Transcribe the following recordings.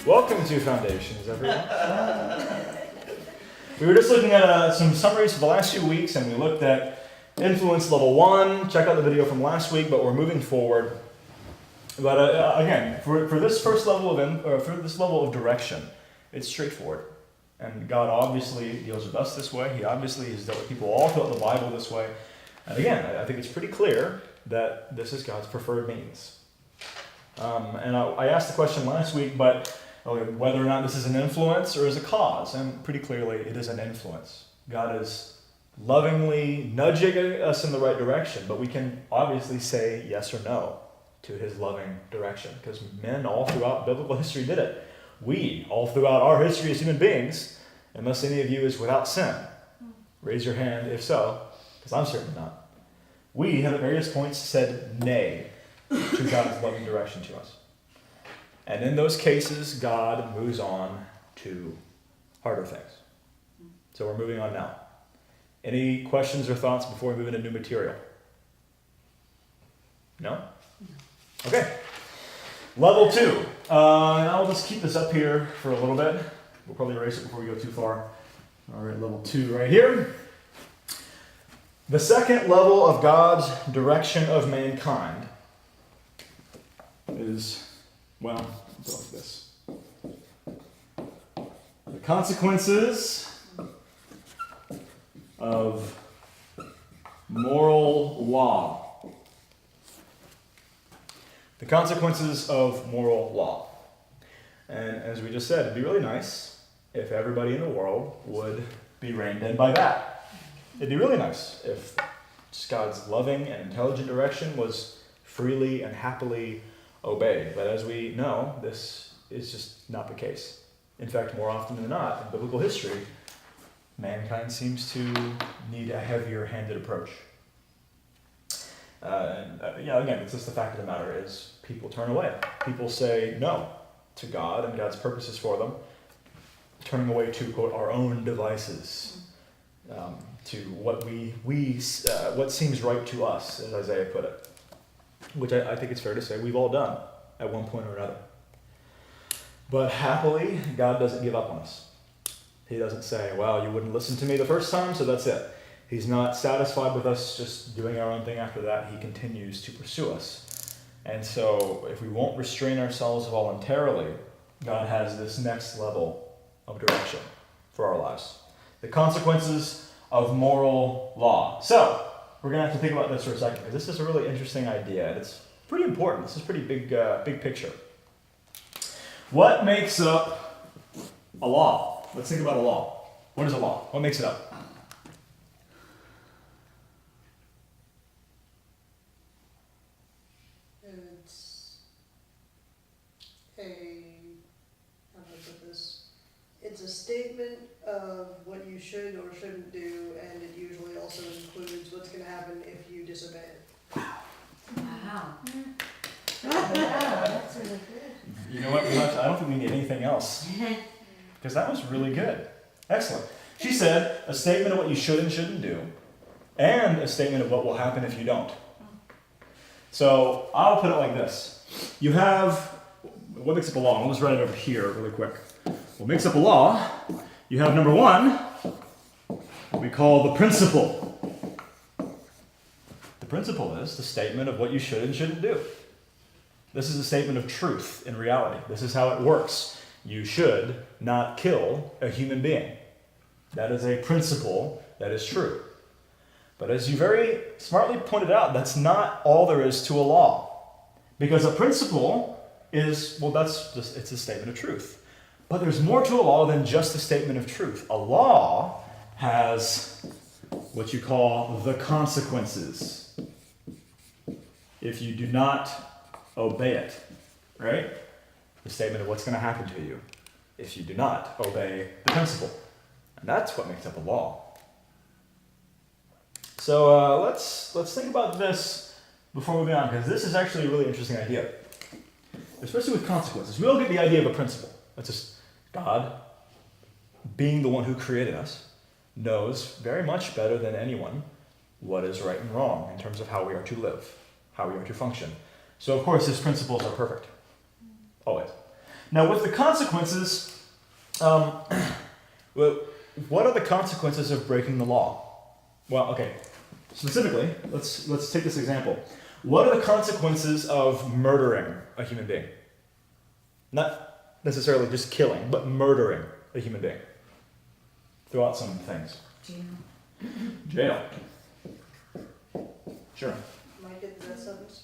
Welcome to Foundations, everyone. We were just looking at some summaries for the last few weeks, and we looked at influence level 1. Check out the video from last week, but we're moving forward. But again, for this first level for this level of direction, it's straightforward. And God obviously deals with us this way. He obviously has dealt with people all throughout the Bible this way. And again, I think it's pretty clear that this is God's preferred means. And I asked the question last week, but whether or not this is an influence or is a cause. And pretty clearly, it is an influence. God is lovingly nudging us in the right direction, but we can obviously say yes or no to his loving direction, because men all throughout biblical history did it. We, all throughout our history as human beings, unless any of you is without sin, raise your hand if so, because I'm certainly not. We have at various points said nay to God's loving direction to us. And in those cases, God moves on to harder things. So we're moving on now. Any questions or thoughts before we move into new material? No? Okay. Level 2. And I'll just keep this up here for a little bit. We'll probably erase it before we go too far. All right, level 2 right here. The second level of God's direction of mankind is, well, it's like this. The consequences of moral law. The consequences of moral law. And as we just said, it'd be really nice if everybody in the world would be reined in by that. It'd be really nice if God's loving and intelligent direction was freely and happily obeyed. But as we know, this is just not the case. In fact, more often than not, in biblical history, mankind seems to need a heavier-handed approach. Again, it's just the fact of the matter is people turn away. People say no to God and God's purposes for them, turning away to, quote, our own devices, to what what seems right to us, as Isaiah put it, which I think it's fair to say we've all done at one point or another. But happily, God doesn't give up on us. He doesn't say, well, you wouldn't listen to me the first time, so that's it. He's not satisfied with us just doing our own thing after that. He continues to pursue us. And so if we won't restrain ourselves voluntarily, God has this next level of direction for our lives. The consequences of moral law. So we're going to have to think about this for a second, because this is a really interesting idea, and it's pretty important. This is pretty big picture. What makes up a law? Let's think about a law. What is a law? What makes it up? How do I put this? It's a statement of what you should or shouldn't do, and it usually also includes what's going to happen if you disobey it. Wow. That's really good. You know what? I don't think we need anything else, because that was really good. Excellent. She said a statement of what you should and shouldn't do, and a statement of what will happen if you don't. So I'll put it like this. You have, what makes up a law? I'll just write it over here really quick. What makes up a law? You have number 1, what we call the principle. The principle is the statement of what you should and shouldn't do. This is a statement of truth in reality. This is how it works. You should not kill a human being. That is a principle that is true. But as you very smartly pointed out, that's not all there is to a law. Because a principle is, well, it's a statement of truth. But there's more to a law than just a statement of truth. A law has what you call the consequences if you do not obey it, right? The statement of what's going to happen to you if you do not obey the principle. And that's what makes up a law. So let's think about this before moving on, because this is actually a really interesting idea, especially with consequences. We all get the idea of a principle. That's just God, being the one who created us, knows very much better than anyone what is right and wrong in terms of how we are to live, how we are to function. So of course his principles are perfect, always. Now, with the consequences, well, what are the consequences of breaking the law? Well, okay, specifically, let's take this example. What are the consequences of murdering a human being? Not necessarily just killing, but murdering a human being. Throw out some things. Jail. Sure. Might get the death sentence.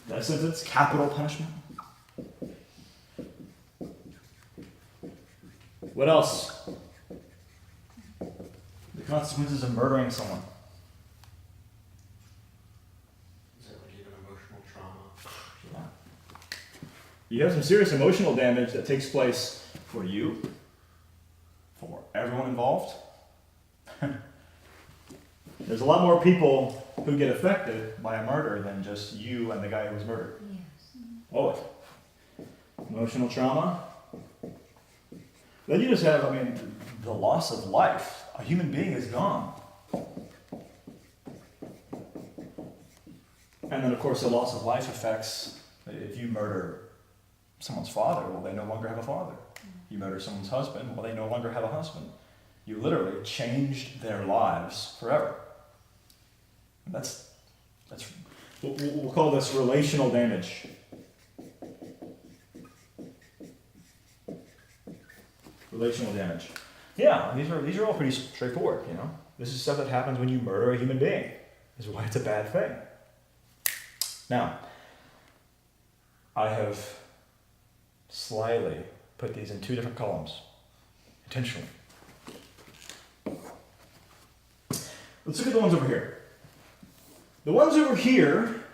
Death sentence, capital punishment. What else? The consequences of murdering someone. Is that like even emotional trauma? Yeah. You have some serious emotional damage that takes place for you, for everyone involved. There's a lot more people who get affected by a murder than just you and the guy who was murdered. Yes. Oh, emotional trauma. Then you just have, the loss of life. A human being is gone. And then, of course, the loss of life affects, if you murder someone's father, well, they no longer have a father. You murder someone's husband, well, they no longer have a husband. You literally changed their lives forever. And that's we'll call this relational damage. Relational damage. Yeah, these are all pretty straightforward, you know. This is stuff that happens when you murder a human being. This is why it's a bad thing. Now, I have slyly put these in two different columns, intentionally. Let's look at the ones over here. The ones over here,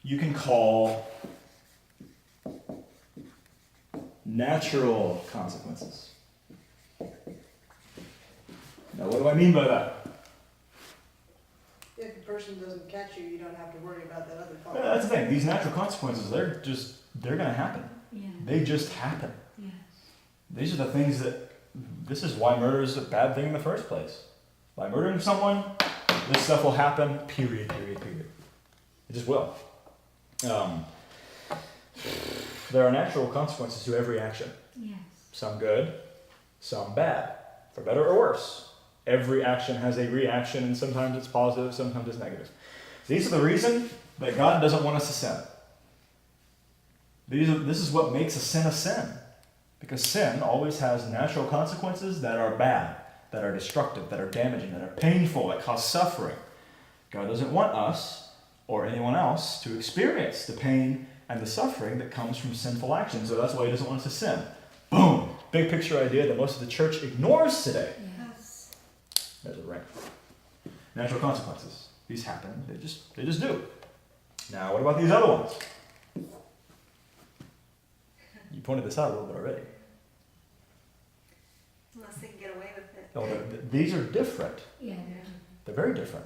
you can call natural consequences. Now, what do I mean by that? If the person doesn't catch you, you don't have to worry about that other part. That's the thing. These natural consequences, they're going to happen. Yeah. They just happen. Yes. These are the things this is why murder is a bad thing in the first place. By murdering someone, this stuff will happen, period. It just will. There are natural consequences to every action. Yes. Some good, some bad. For better or worse. Every action has a reaction, and sometimes it's positive, sometimes it's negative. These are the reason that God doesn't want us to sin. This is what makes a sin. Because sin always has natural consequences that are bad, that are destructive, that are damaging, that are painful, that cause suffering. God doesn't want us, or anyone else, to experience the pain and the suffering that comes from sinful action. So that's why he doesn't want us to sin. Boom! Big picture idea that most of the church ignores today. Yes. There's a ring. Natural consequences. These happen. They just do. Now, what about these other ones? You pointed this out a little bit already. Unless they can get away with it. No, these are different. Yeah. They're very different.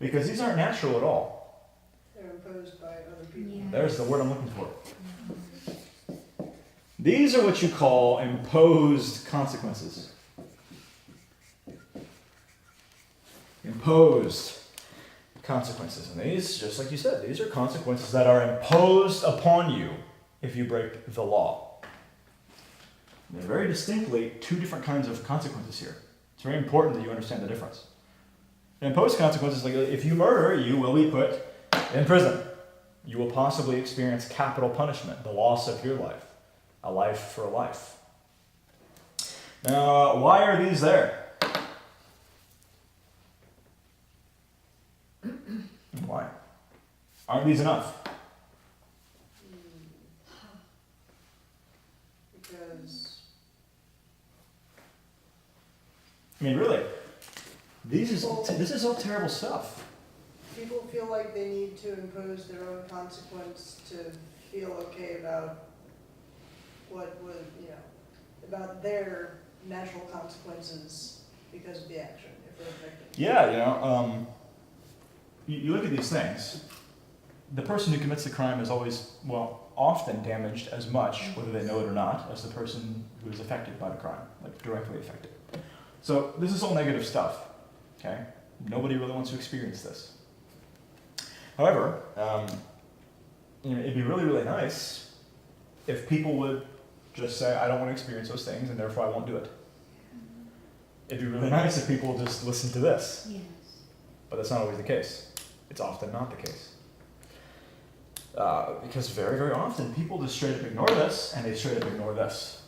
Because these aren't natural at all. They're imposed by other people. Yeah. There's the word I'm looking for. These are what you call imposed consequences. Imposed consequences. And these, just like you said, these are consequences that are imposed upon you if you break the law. There are very distinctly two different kinds of consequences here. It's very important that you understand the difference. Imposed consequences, like if you murder, you will be put in prison. You will possibly experience capital punishment, the loss of your life. A life for a life. Now, why are these there? Why? Aren't these enough? Because Really, this is all terrible stuff. people feel like they need to impose their own consequence to feel okay about what would, about their natural consequences because of the action, if they're affected. Yeah, you look at these things. The person who commits the crime is always, often damaged as much, whether they know it or not, as the person who is affected by the crime, like directly affected. So this is all negative stuff, okay? Nobody really wants to experience this. However, it'd be really, really nice if people would just say, I don't want to experience those things, and therefore I won't do it. It'd be really nice if people just listen to this, Yes. but that's not always the case. It's often not the case. Because very, very often people just straight up ignore this, and they straight up ignore this.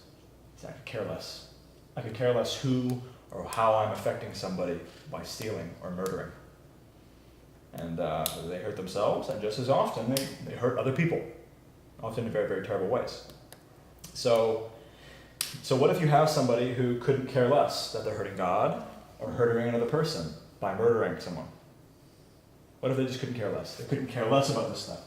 I could care less. I could care less who or how I'm affecting somebody by stealing or murdering. And they hurt themselves, and just as often they hurt other people, often in very, very terrible ways. So what if you have somebody who couldn't care less that they're hurting God or hurting another person by murdering someone? What if they just couldn't care less? They couldn't care less about this stuff.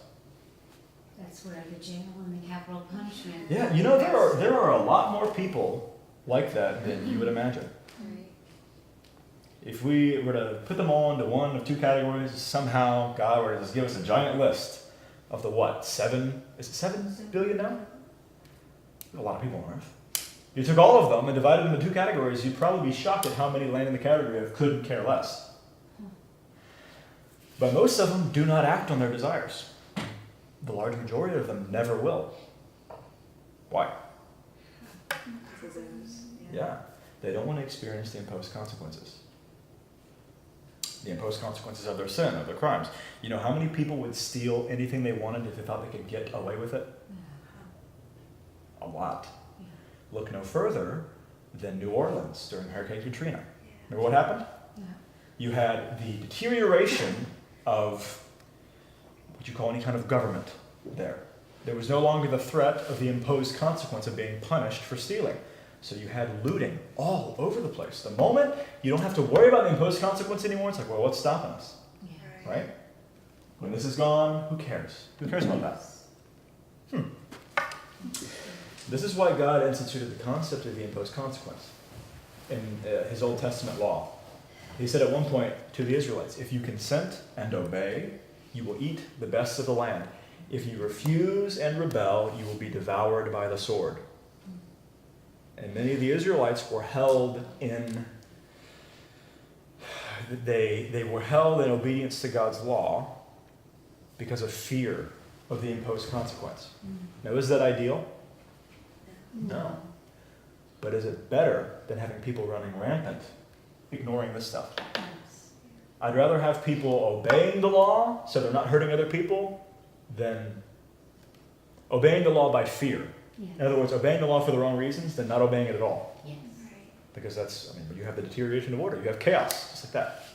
That's where the jail and the capital punishment. Yeah, you know, there are a lot more people like that than you would imagine. Right. If we were to put them all into one of two categories, somehow God were to just give us a giant list of the what, 7 billion now? There's a lot of people on Earth. If you took all of them and divided them into two categories, you'd probably be shocked at how many land in the category of couldn't care less. But most of them do not act on their desires. The large majority of them never will. Why? Because of those, Yeah, they don't want to experience the imposed consequences. The imposed consequences of their sin, of their crimes. You know how many people would steal anything they wanted if they thought they could get away with it? A lot. Yeah. Look no further than New Orleans during Hurricane Katrina. Remember what happened? Yeah. You had the deterioration of what you call any kind of government there. There was no longer the threat of the imposed consequence of being punished for stealing. So you had looting all over the place. The moment you don't have to worry about the imposed consequence anymore, it's like, well, what's stopping us, Yeah. right? When this is gone, who cares? Who cares about that? This is why God instituted the concept of the imposed consequence in his Old Testament law. He said at one point to the Israelites, if you consent and obey, you will eat the best of the land. If you refuse and rebel, you will be devoured by the sword. And many of the Israelites were held in, they were held in obedience to God's law because of fear of the imposed consequence. Now, is that ideal? No. But is it better than having people running rampant, ignoring this stuff? Yes. I'd rather have people obeying the law so they're not hurting other people than obeying the law by fear. Yeah. In other words, obeying the law for the wrong reasons than not obeying it at all. Yes. Right. Because that's, you have the deterioration of order. You have chaos, just like that.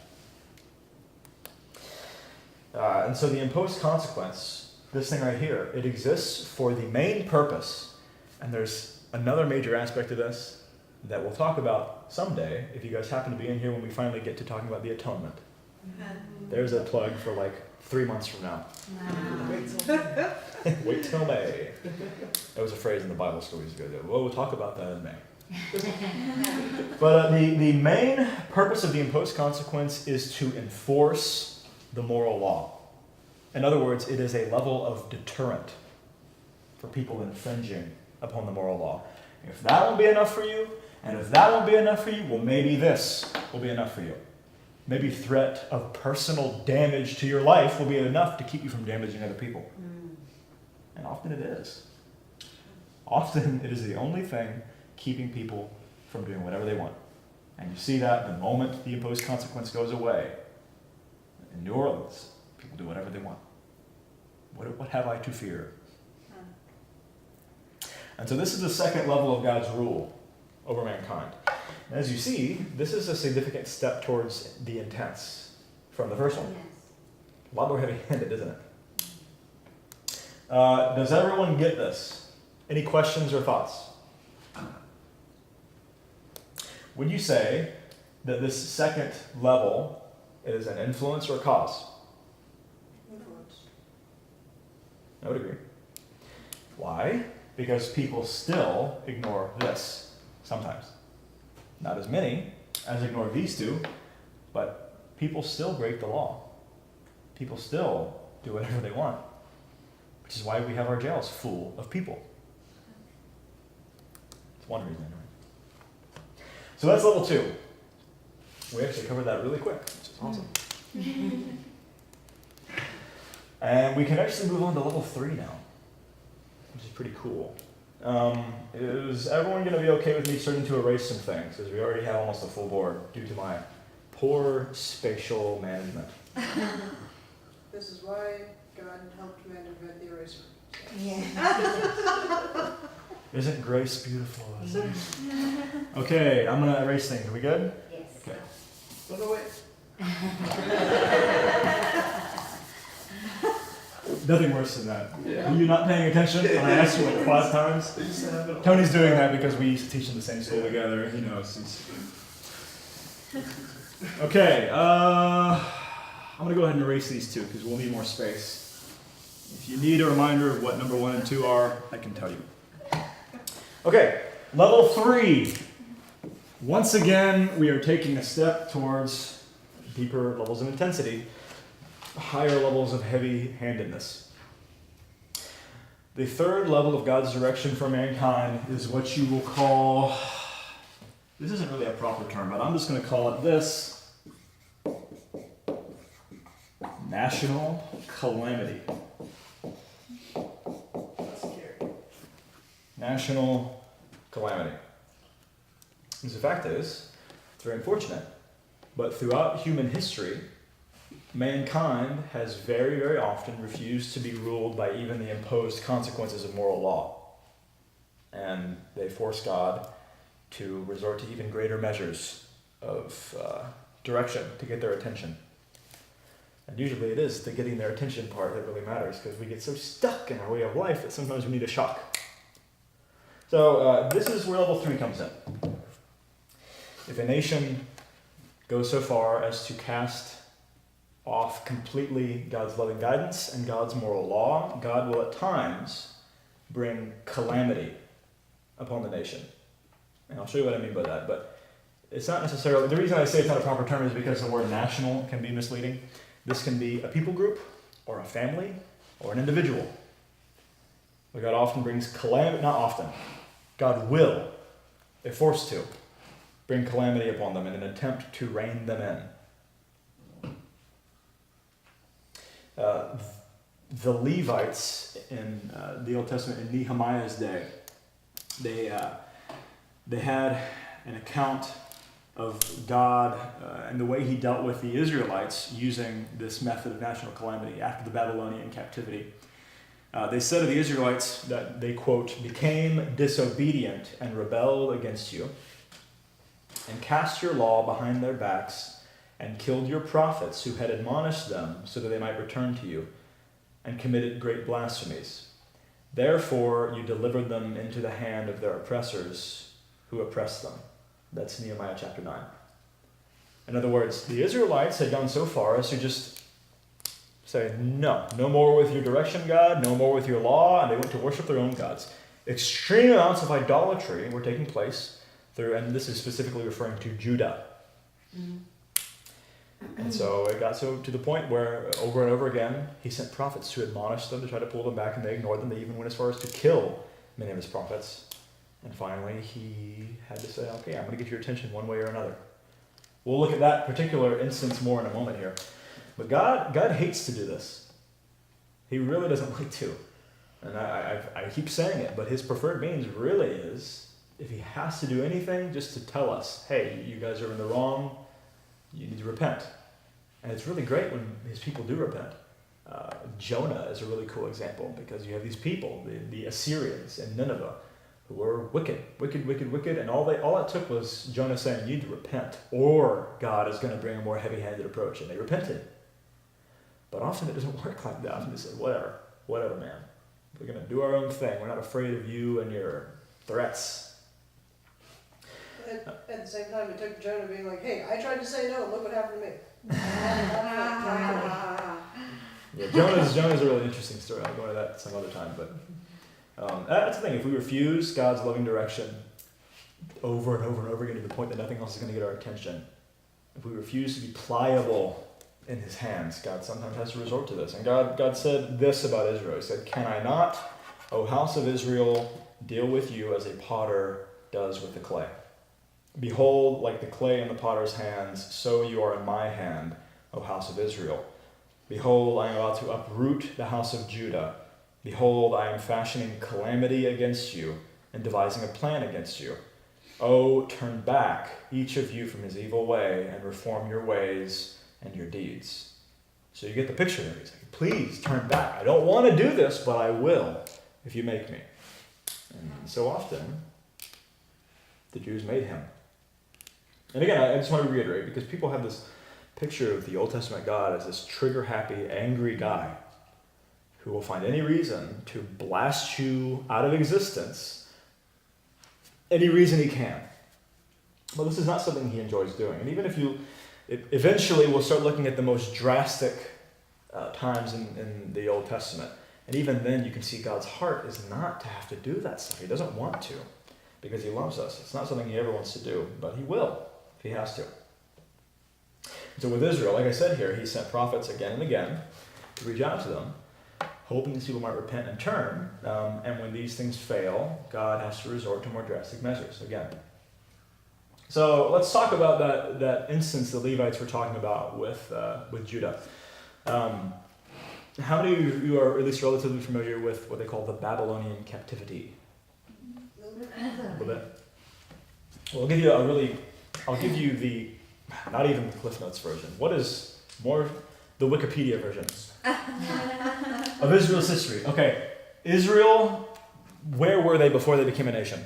And so the imposed consequence, this thing right here, it exists for the main purpose. And there's another major aspect of this that we'll talk about someday, if you guys happen to be in here when we finally get to talking about the atonement. There's a plug for like 3 months from now. Wow. Wait till May. That was a phrase in the Bible school we used to go to. Well, we'll talk about that in May. But the main purpose of the imposed consequence is to enforce the moral law. In other words, it is a level of deterrent for people infringing upon the moral law. If that won't be enough for you, and if that won't be enough for you, well, maybe this will be enough for you. Maybe threat of personal damage to your life will be enough to keep you from damaging other people. And often it is. Often it is the only thing keeping people from doing whatever they want. And you see that the moment the imposed consequence goes away. In New Orleans, people do whatever they want. What have I to fear? And so this is the second level of God's rule over mankind. And as you see, this is a significant step towards the intense from the first one. Yes. A lot more heavy-handed, isn't it? Does everyone get this? Any questions or thoughts? Would you say that this second level is an influence or a cause? Influence. I would agree. Why? Because people still ignore this sometimes. Not as many as ignore these two, but people still break the law. People still do whatever they want, which is why we have our jails full of people. It's one reason anyway. So that's level 2. We actually covered that really quick, which is awesome. And we can actually move on to level 3 now, which is pretty cool. Is everyone going to be okay with me starting to erase some things? Because we already have almost a full board due to my poor spatial management. This is why God helped man invent the eraser. Yeah. Isn't grace beautiful? Okay, I'm going to erase things. Are we good? Yes. Okay. Look away. Nothing worse than that. You not paying attention? And I asked you like 5 times. They used to have it all. Tony's doing that because we used to teach in the same school together. He knows. Okay, I'm going to go ahead and erase these 2 because we'll need more space. If you need a reminder of what number 1 and 2 are, I can tell you. Okay, level 3. Once again, we are taking a step towards deeper levels of intensity, higher levels of heavy-handedness. The 3rd level of God's direction for mankind is what you will call, this isn't really a proper term, but I'm just going to call it this, national calamity. That's scary. National calamity. Because the fact is, it's very unfortunate, but throughout human history, mankind has very, very often refused to be ruled by even the imposed consequences of moral law. And they force God to resort to even greater measures of direction to get their attention. And usually it is the getting their attention part that really matters, because we get so stuck in our way of life that sometimes we need a shock. So this is where level 3 comes in. If a nation goes so far as to cast off completely God's loving guidance and God's moral law, God will at times bring calamity upon the nation. And I'll show you what I mean by that, but it's not necessarily, the reason I say it's not a proper term is because the word national can be misleading. This can be a people group, or a family, or an individual. But God often brings calamity, not often, God will, if forced to, bring calamity upon them in an attempt to rein them in. The Levites in the Old Testament, in Nehemiah's day, they had an account of God and the way he dealt with the Israelites using this method of national calamity after the Babylonian captivity. They said of the Israelites that they, quote, became disobedient and rebelled against you, and cast your law behind their backs, and killed your prophets who had admonished them so that they might return to you, and committed great blasphemies. Therefore you delivered them into the hand of their oppressors who oppressed them. That's Nehemiah chapter 9. In other words, the Israelites had gone so far as to just say, no more with your direction, God, no more with your law, and they went to worship their own gods. Extreme amounts of idolatry were taking place through, and this is specifically referring to Judah. And so it got so to the point where over and over again, he sent prophets to admonish them, to try to pull them back, and they ignored them. They even went as far as to kill many of his prophets. And finally, he had to say, okay, I'm going to get your attention one way or another. We'll look at that particular instance more in a moment here. But God hates to do this. He really doesn't like to. And I keep saying it, but his preferred means really is, if he has to do anything, just to tell us, hey, you guys are in the wrong, you need to repent. And it's really great when his people do repent. Jonah is a really cool example, because you have these people, the Assyrians in Nineveh, who were wicked, and all it took was Jonah saying, you need to repent, or God is going to bring a more heavy-handed approach, and they repented. But often it doesn't work like that. Often they say, whatever, man. We're going to do our own thing. We're not afraid of you and your threats. At the same time, it took Jonah being like, hey, I tried to say no, and look what happened to me. Yeah, Jonah's a really interesting story. I'll go into that some other time. But that's the thing. If we refuse God's loving direction over and over and over again to the point that nothing else is going to get our attention, if we refuse to be pliable in his hands, God sometimes has to resort to this. And God said this about Israel. He said, can I not, O house of Israel, deal with you as a potter does with the clay? Behold, like the clay in the potter's hands, so you are in my hand, O house of Israel. Behold, I am about to uproot the house of Judah. Behold, I am fashioning calamity against you, and devising a plan against you. Oh, turn back, each of you from his evil way, and reform your ways and your deeds. So you get the picture there. He's like, please turn back. I don't want to do this, but I will if you make me. And so often, the Jews made him. And again, I just want to reiterate, because people have this picture of the Old Testament God as this trigger-happy, angry guy who will find any reason to blast you out of existence, any reason he can. Well, this is not something he enjoys doing. And even if eventually we'll start looking at the most drastic times in the Old Testament. And even then you can see God's heart is not to have to do that stuff. He doesn't want to because he loves us. It's not something he ever wants to do, but he will if he has to. So with Israel, like I said here, he sent prophets again and again to reach out to them, hoping these people might repent and turn. And when these things fail, God has to resort to more drastic measures again. So let's talk about that instance the Levites were talking about with Judah. How many of you are at least relatively familiar with what they call the Babylonian captivity? A little bit. Well, I'll give you the, not even the Cliff Notes version. What is more, the Wikipedia version of Israel's history? Okay, Israel, where were they before they became a nation?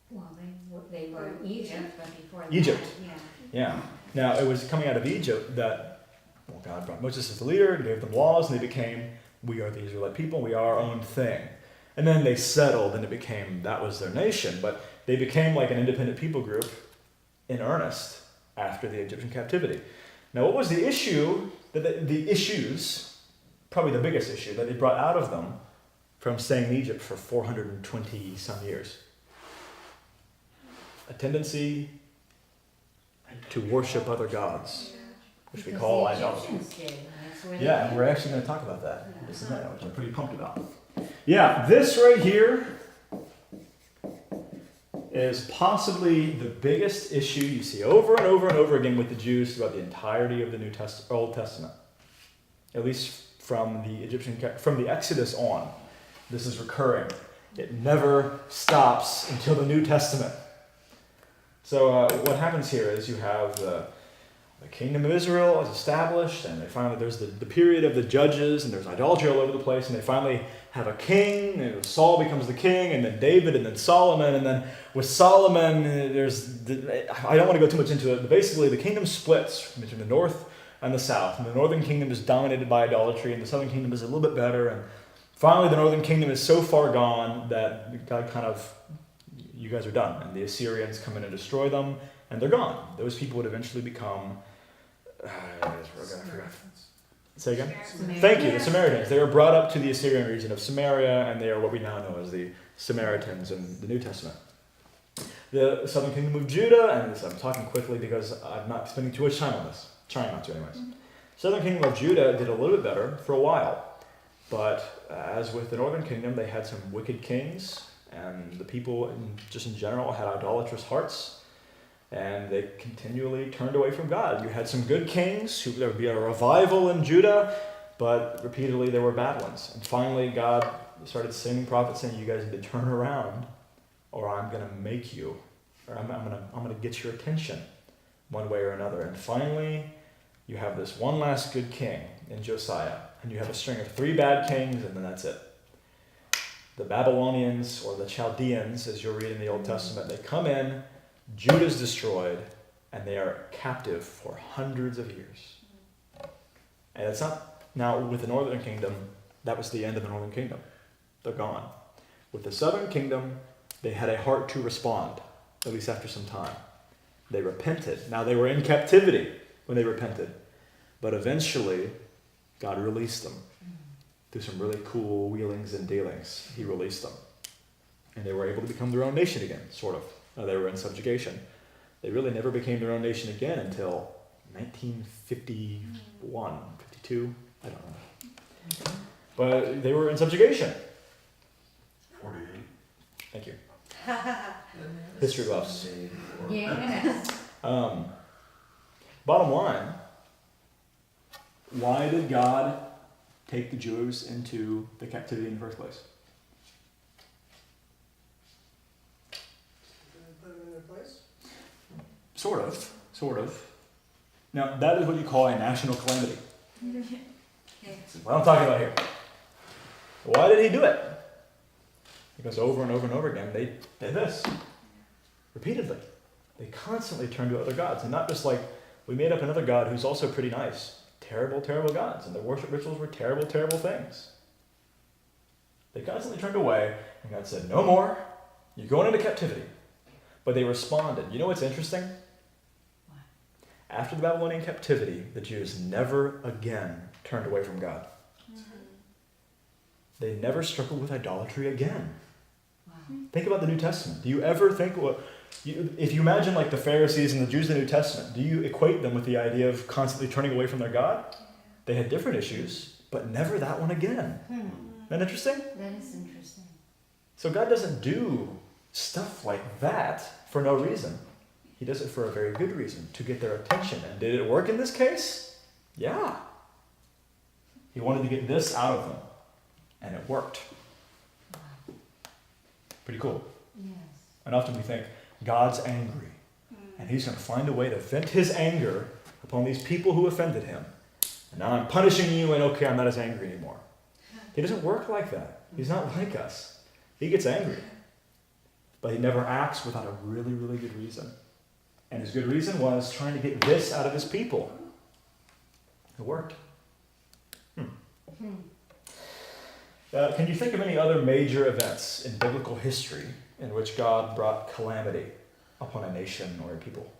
Well, they were in Egypt, but before that, Egypt. yeah. Yeah. Now, it was coming out of Egypt that, well, God brought Moses as the leader and gave them laws, and they became, we are the Israelite people, we are our own thing. And then they settled, and that was their nation, but they became like an independent people group in earnest after the Egyptian captivity. Now, what was the issue, the issues, probably the biggest issue that they brought out of them from staying in Egypt for 420 some years? A tendency to worship other gods, which we call idolatry. Egyptians did, and that's where they Yeah, and came. we're actually going to talk about that Yeah. this night, which I'm pretty pumped about. Yeah, this right here is possibly the biggest issue you see over and over and over again with the Jews throughout the entirety of the Old Testament. At least from the Exodus on, this is recurring. It never stops until the New Testament. So what happens here is you have the kingdom of Israel is established, and they finally, there's the period of the judges, and there's idolatry all over the place, and they finally have a king, and Saul becomes the king, and then David, and then Solomon, and then with Solomon, I don't want to go too much into it, but basically the kingdom splits between the north and the south, and the northern kingdom is dominated by idolatry, and the southern kingdom is a little bit better, and finally the northern kingdom is so far gone that God kind of, you guys are done, and the Assyrians come in and destroy them, and they're gone. Those people would eventually become, I forgot. Say again? Thank you, the Samaritans. They were brought up to the Assyrian region of Samaria, and they are what we now know as the Samaritans in the New Testament. The southern kingdom of Judah, and this, I'm talking quickly because I'm not spending too much time on this. Trying not to anyways. Southern kingdom of Judah did a little bit better for a while, but as with the northern kingdom, they had some wicked kings, and the people just in general had idolatrous hearts. And they continually turned away from God. You had some good kings, there would be a revival in Judah, but repeatedly there were bad ones. And finally God started sending prophets saying, you guys need to turn around, or I'm going to make you, or I'm going to get your attention one way or another. And finally you have this one last good king in Josiah, and you have a string of 3 bad kings, and then that's it. The Babylonians, or the Chaldeans, as you'll read in the Old Testament, they come in, Judah's destroyed, and they are captive for hundreds of years. And it's not, now with the northern kingdom, that was the end of the northern kingdom. They're gone. With the southern kingdom, they had a heart to respond, at least after some time. They repented. Now they were in captivity when they repented, but eventually God released them through some really cool wheelings and dealings. He released them. And they were able to become their own nation again, sort of. They were in subjugation. They really never became their own nation again until 1951, 52, I don't know. But they were in subjugation. 48. Thank you. History buffs. Yes. Bottom line, why did God take the Jews into the captivity in the first place? Sort of. Now, that is what you call a national calamity. Okay. That's what I'm talking about here. Why did he do it? Because over and over and over again, they did this. Repeatedly. They constantly turned to other gods. And not just like, we made up another god who's also pretty nice. Terrible, terrible gods. And their worship rituals were terrible, terrible things. They constantly turned away, and God said, no more. You're going into captivity. But they responded. You know what's interesting? What? After the Babylonian captivity, the Jews never again turned away from God. They never struggled with idolatry again. Wow. Think about the New Testament. Do you ever think, if you imagine like the Pharisees and the Jews in the New Testament, do you equate them with the idea of constantly turning away from their God? They had different issues, but never that one again. Isn't that interesting? That is interesting. So God doesn't do stuff like that for no reason. He does it for a very good reason, to get their attention. And did it work in this case? Yeah. He wanted to get this out of them. And it worked. Wow. Pretty cool. Yes. And often we think, God's angry. And he's going to find a way to vent his anger upon these people who offended him. And now I'm punishing you, and okay, I'm not as angry anymore. He doesn't work like that. He's not like us. He gets angry. But he never acts without a really, really good reason. And his good reason was trying to get this out of his people. It worked. Can you think of any other major events in biblical history in which God brought calamity upon a nation or a people?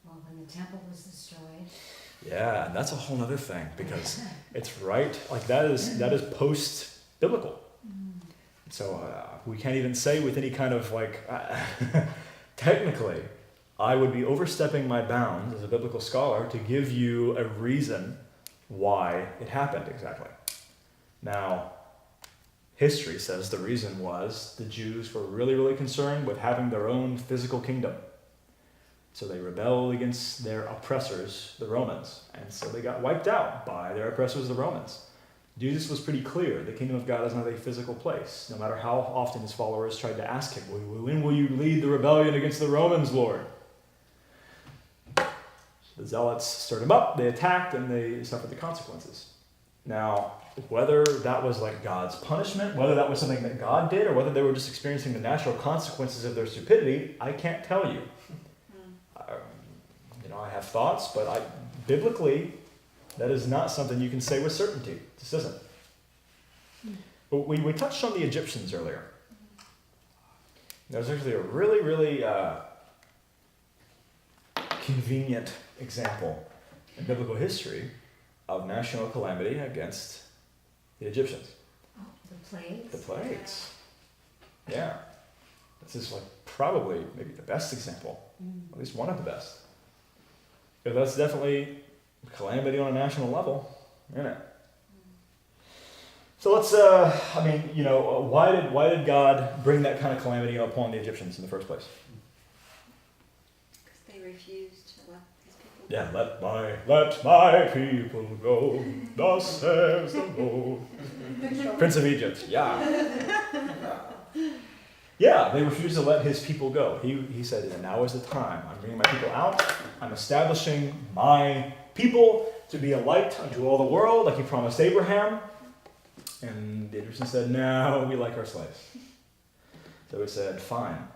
Well, when the temple was destroyed. Yeah, and that's a whole other thing, because it's right, like that is post-biblical. So we can't even say with any kind of like, technically, I would be overstepping my bounds as a biblical scholar to give you a reason why it happened exactly. Now, history says the reason was the Jews were really, really concerned with having their own physical kingdom. So they rebelled against their oppressors, the Romans, and so they got wiped out by their oppressors, the Romans. Jesus was pretty clear. The kingdom of God is not a physical place, no matter how often his followers tried to ask him, when will you lead the rebellion against the Romans, Lord? The zealots stirred him up, they attacked, and they suffered the consequences. Now, whether that was like God's punishment, whether that was something that God did, or whether they were just experiencing the natural consequences of their stupidity, I can't tell you. I have thoughts, but biblically, that is not something you can say with certainty. This isn't. But we touched on the Egyptians earlier. There's actually a really, really convenient example in biblical history of national calamity against the Egyptians. Oh, the plagues. The plagues. Yeah. This is like probably maybe the best example, at least one of the best. Because that's definitely calamity on a national level, isn't it? So let's, why did God bring that kind of calamity upon the Egyptians in the first place? Because they refused to let his people go. Yeah, let my people go, thus says the Lord. Prince of Egypt, yeah. Yeah, they refused to let his people go. He said, now is the time. I'm bringing my people out. I'm establishing my people to be a light unto all the world, like he promised Abraham. And the Egyptians said, no, we like our slaves. So he said, fine.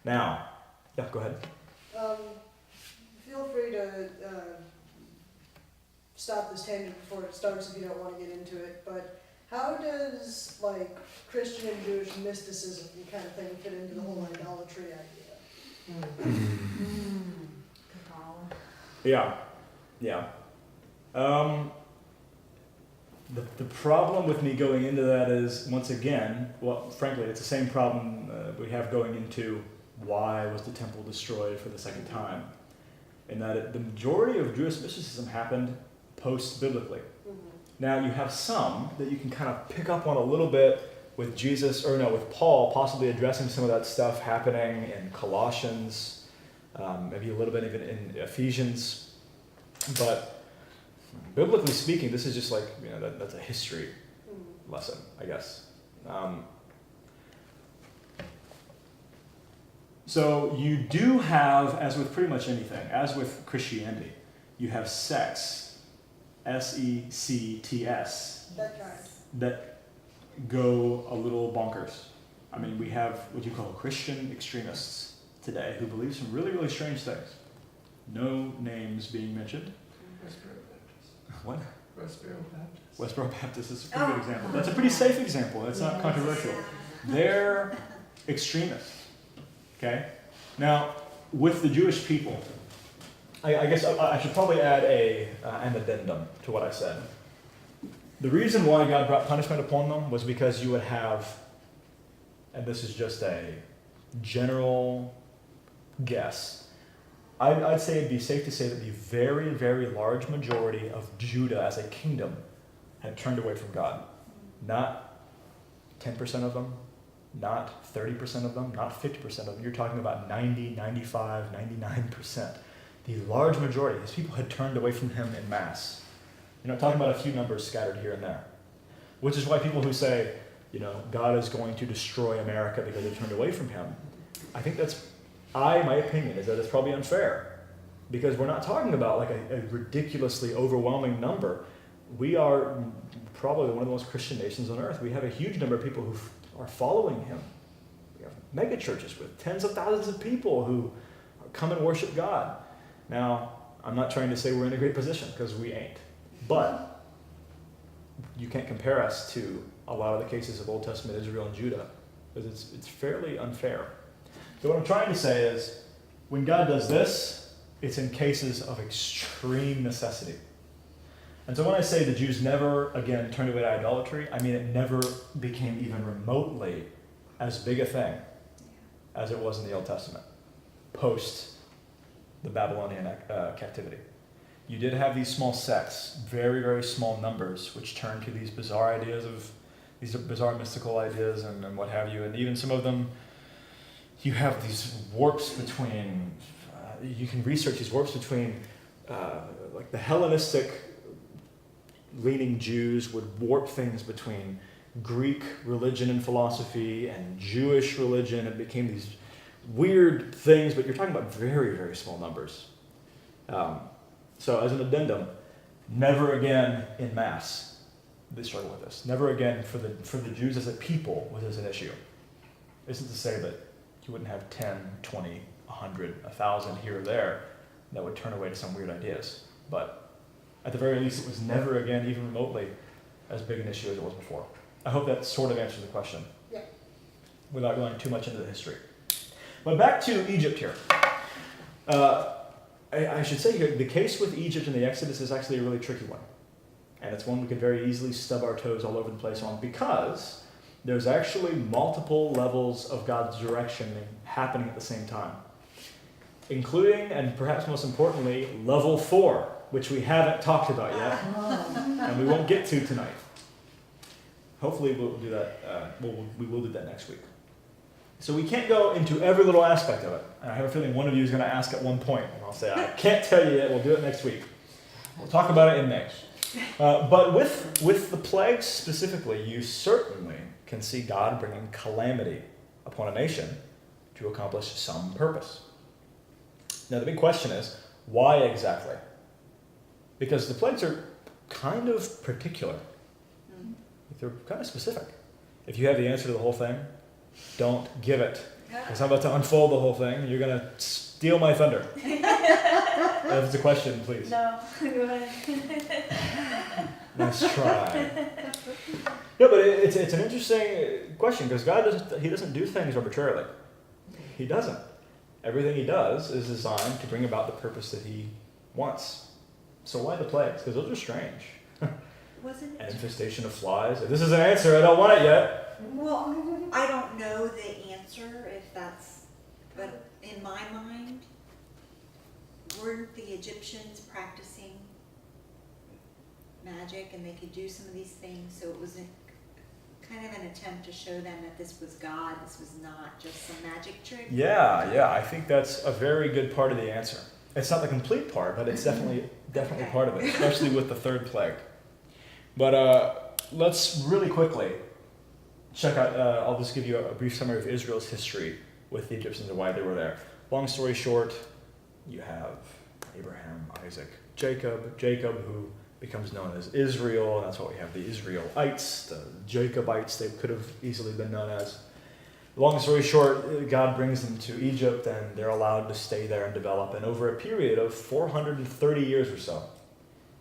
Now, yeah, go ahead. Feel free to stop this tangent before it starts if you don't want to get into it, but how does, like, Christian and Jewish mysticism kind of thing fit into the whole idolatry idea? Kabbalah. Yeah. The problem with me going into that is, once again, well, frankly, it's the same problem we have going into why was the temple destroyed for the second time. In that the majority of Jewish mysticism happened post-biblically. Now, you have some that you can kind of pick up on a little bit with with Paul possibly addressing some of that stuff happening in Colossians, maybe a little bit even in Ephesians. But biblically speaking, this is just like, that's a history lesson, I guess. So you do have, as with pretty much anything, as with Christianity, you have sects, S-E-C-T-S, That's right. that go a little bonkers. I mean, we have what you call Christian extremists today who believe some really, really strange things. No names being mentioned. Westboro Baptist. What? Westboro Baptist. Westboro Baptist is a pretty good example. That's a pretty safe example. That's not controversial. They're extremists. Okay? Now, with the Jewish people, I guess I should probably add an addendum to what I said. The reason why God brought punishment upon them was because you would have, and this is just a general guess, I'd say it'd be safe to say that the very, very large majority of Judah as a kingdom had turned away from God. Not 10% of them, not 30% of them, not 50% of them. You're talking about 90, 95, 99%. The large majority, these people had turned away from him en masse. You're not talking about a few numbers scattered here and there. Which is why people who say, God is going to destroy America because they turned away from him, I think my opinion is that it's probably unfair. Because we're not talking about like a ridiculously overwhelming number. We are probably one of the most Christian nations on earth. We have a huge number of people who are following him. We have mega churches with tens of thousands of people who come and worship God. Now, I'm not trying to say we're in a great position, because we ain't. But you can't compare us to a lot of the cases of Old Testament Israel and Judah, because it's fairly unfair. So what I'm trying to say is, when God does this, it's in cases of extreme necessity. And so when I say the Jews never, again, turned away to idolatry, I mean it never became even remotely as big a thing as it was in the Old Testament, post the Babylonian captivity. You did have these small sects, very, very small numbers, which turned to these bizarre ideas these bizarre mystical ideas and what have you. And even some of them, you have these warps between, you can research these warps between, like the Hellenistic leaning Jews would warp things between Greek religion and philosophy and Jewish religion. It became these weird things, but you're talking about very, very small numbers. So as an addendum, never again in mass they struggle with this. Never again for the Jews as a people was this an issue. Isn't to say that you wouldn't have 10, 20, 100, 1,000 here or there that would turn away to some weird ideas. But at the very least, it was never again, even remotely, as big an issue as it was before. I hope that sort of answers the question. Yeah. Without going too much into the history. But back to Egypt here. I should say here, the case with Egypt and the Exodus is actually a really tricky one. And it's one we could very easily stub our toes all over the place on, because there's actually multiple levels of God's direction happening at the same time. Including, and perhaps most importantly, level 4, which we haven't talked about yet, and we won't get to tonight. Hopefully we'll do that, we will do that next week. So we can't go into every little aspect of it. And I have a feeling one of you is going to ask at one point, and I'll say, I can't tell you yet, we'll do it next week. We'll talk about it in May. But with the plagues specifically, you certainly can see God bringing calamity upon a nation to accomplish some purpose. Now the big question is, why exactly? Because the plagues are kind of particular. They're kind of specific. If you have the answer to the whole thing, don't give it. Because I'm about to unfold the whole thing. You're going to steal my thunder. If it's a question, please. No, go ahead. Nice try. No, but it's an interesting question, because God doesn't do things arbitrarily. He doesn't. Everything he does is designed to bring about the purpose that he wants. So why the plagues? Because those are strange. Wasn't An it? infestation of flies. If this is an answer, I don't want it yet. Well, I don't know the answer if that's, but in my mind, weren't the Egyptians practicing magic and they could do some of these things? So it was kind of an attempt to show them that this was God, this was not just some magic trick. Yeah, I think that's a very good part of the answer. It's not the complete part, but it's definitely Okay. part of it, especially with the third plague. But let's really quickly check out, I'll just give you a brief summary of Israel's history with the Egyptians and why they were there. Long story short, you have Abraham, Isaac, Jacob, who becomes known as Israel, and that's why we have the Israelites, the Jacobites, they could have easily been known as. Long story short, God brings them to Egypt, and they're allowed to stay there and develop, and over a period of 430 years or so,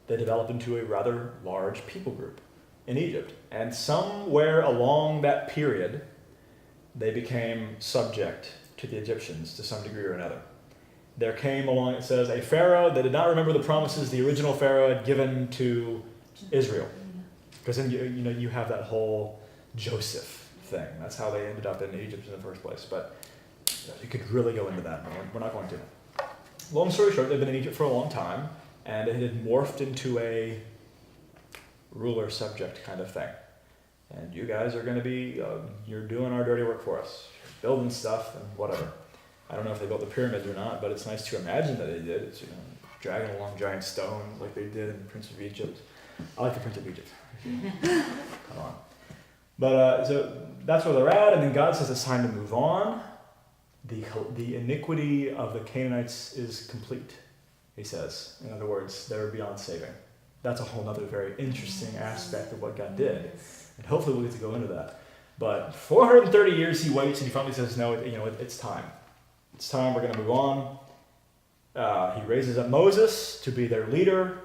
they develop into a rather large people group in Egypt. And somewhere along that period, they became subject to the Egyptians to some degree or another. There came along, it says, a Pharaoh that did not remember the promises the original Pharaoh had given to Israel. Because then you have that whole Joseph thing. That's how they ended up in Egypt in the first place. But you could really go into that. We're not going to. Long story short, they've been in Egypt for a long time, and it had morphed into a ruler-subject kind of thing. And you guys are going to be, you're doing our dirty work for us. You're building stuff and whatever. I don't know if they built the pyramids or not, but it's nice to imagine that they did. It's, dragging along giant stones like they did in the Prince of Egypt. I like the Prince of Egypt. Come on. But so that's where they're at, and then God says it's time to move on. The iniquity of the Canaanites is complete, he says. In other words, they're beyond saving. That's a whole other very interesting aspect of what God did. And hopefully we'll get to go into that. But 430 years he waits, and he finally says, no, it's time. It's time, we're going to move on. He raises up Moses to be their leader,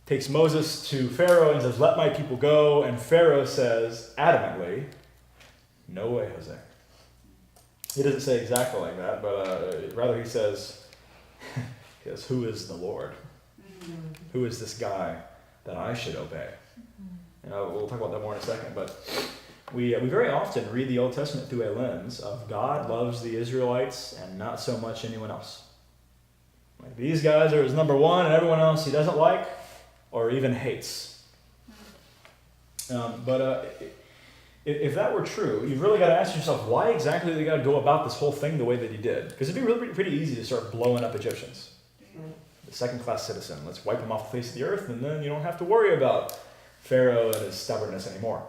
takes Moses to Pharaoh and says, let my people go. And Pharaoh says adamantly, no way, Jose. He doesn't say exactly like that, but rather he says, who is the Lord? Who is this guy that I should obey? We'll talk about that more in a second, but we very often read the Old Testament through a lens of God loves the Israelites and not so much anyone else. Like these guys are his number one, and everyone else he doesn't like or even hates. If that were true, you've really got to ask yourself, why exactly did God go about this whole thing the way that he did? Because it'd be really pretty easy to start blowing up Egyptians. The second-class citizen. Let's wipe him off the face of the earth, and then you don't have to worry about Pharaoh and his stubbornness anymore.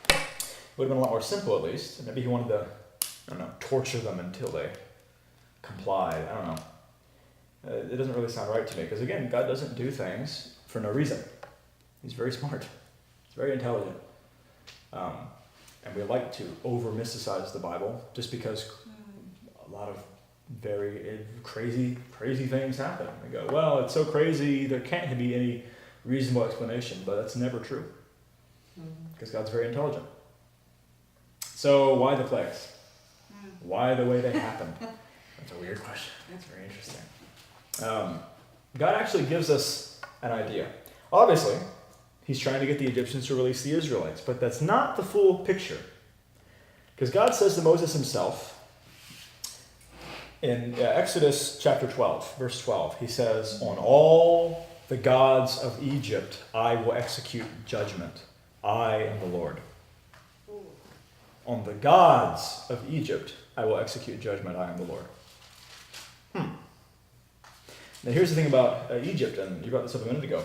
It would have been a lot more simple, at least. Maybe he wanted to, torture them until they complied. I don't know. It doesn't really sound right to me, because again, God doesn't do things for no reason. He's very smart. He's very intelligent. And we like to over-mysticize the Bible just because a lot of very crazy things happen. We go, well, it's so crazy, there can't be any reasonable explanation, but that's never true. Because God's very intelligent. So why the plagues? Why the way they happened? That's a weird question. That's very interesting. God actually gives us an idea. Obviously, he's trying to get the Egyptians to release the Israelites, but that's not the full picture. Because God says to Moses himself, in Exodus chapter 12, verse 12, he says, on all the gods of Egypt I will execute judgment. I am the Lord. On the gods of Egypt I will execute judgment. I am the Lord. Now here's the thing about Egypt, and you brought this up a minute ago.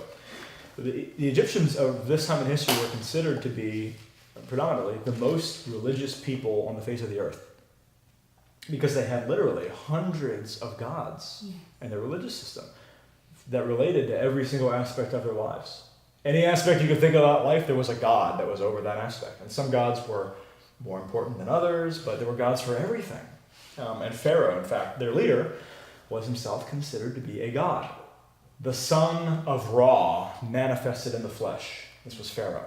The Egyptians of this time in history were considered to be predominantly the most religious people on the face of the earth. Because they had literally hundreds of gods in their religious system that related to every single aspect of their lives. Any aspect you could think about life, there was a god that was over that aspect. And some gods were more important than others, but there were gods for everything. And Pharaoh, in fact, their leader, was himself considered to be a god. The son of Ra manifested in the flesh. This was Pharaoh.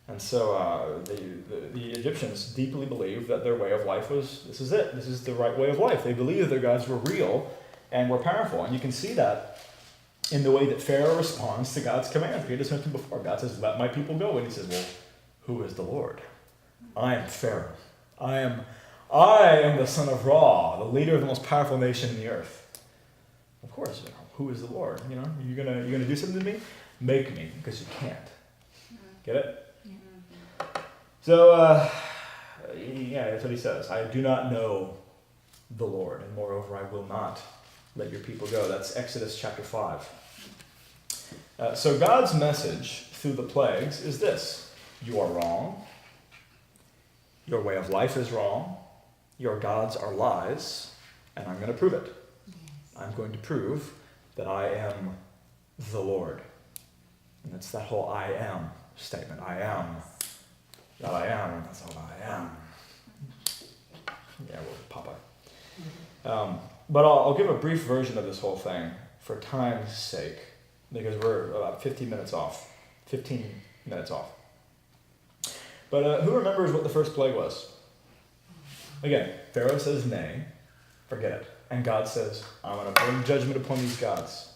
And so the Egyptians deeply believed that their way of life was, this is it. This is the right way of life. They believed their gods were real and were powerful. And you can see that in the way that Pharaoh responds to God's commands. We just mentioned before, God says, let my people go. And he says, well, who is the Lord? I am Pharaoh. I am the son of Ra, the leader of the most powerful nation in the earth. Of course, who is the Lord? You're gonna do something to me? Make me, because you can't. Get it? So, that's what he says. I do not know the Lord, and moreover, I will not let your people go. That's Exodus chapter 5. So God's message through the plagues is this. You are wrong. Your way of life is wrong. your gods are lies, and I'm going to prove it. Yes. I'm going to prove that I am the Lord. And it's that whole I am statement. I am. That I am. That's all I am. Yeah, well, Popeye. But I'll give a brief version of this whole thing for time's sake, because we're about 15 minutes off. But who remembers what the first plague was? Again, Pharaoh says nay, forget it. And God says, I'm going to bring judgment upon these gods.